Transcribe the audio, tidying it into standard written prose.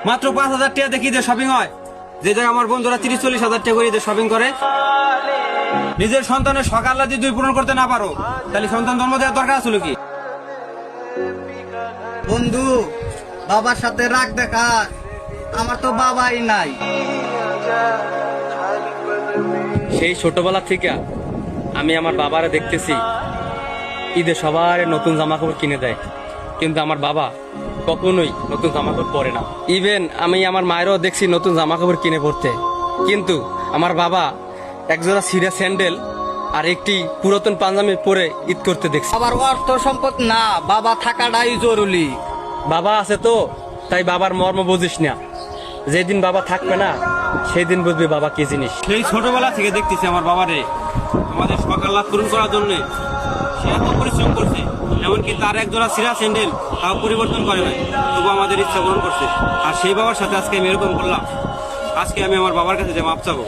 মাত্র 5,000 টাকা দেখি ঈদের শপিং হয়, যে জায়গায় আমার বন্ধুরা 30-40 হাজার টাকা করে ঈদের শপিং করে। নিজের সন্তানের শখ আল্লাহ যদি তুই পূরণ করতে না পারো, তাহলে সন্তান জন্ম দেওয়ার দরকার আছে কি? বন্ধু, বাবার সাথে রাগ দেখা, আমার তো বাবাই নাই। সেই ছোটবেলা থেকে আমি আমার বাবারে দেখতেছি ঈদে সবার নতুন জামা কাপড় কিনে দেয়, কিন্তু আমার বাবা কখনোই নতুন জামা কাপড় পরে না। ইভেন আমি আমার মায়েরও দেখছি নতুন জামা কাপড় কিনে পড়তে, কিন্তু আমার বাবা একজোড়া ছিঁড়া স্যান্ডেল আর একটি পুরাতন পাঞ্জাবি পরে ঈদ করতে দেখছি। বাবার অর্থ সম্পদ না, বাবা থাকাটাই জরুরি। বাবা আছে তো তাই বাবার মর্ম বুঝিস না, যেদিন বাবা থাকবে না সেই দিন বুঝবি বাবা কি জিনিস। সেই ছোটবেলা থেকে দেখতেছি আমার বাবারে আমাদের শখ আল্লাহ পূরণ করার জন্য সে এত পরিশ্রম করছে, এমনকি তার একজোড়া ছিঁড়া স্যান্ডেল তাও পরিবর্তন করে নাই, তবু আমাদের ইচ্ছা পূরণ করছে। আর সেই বাবার সাথে আজকে আমি এরকম করলাম, আজকে আমি আমার বাবার কাছে যে মাপ চাবো।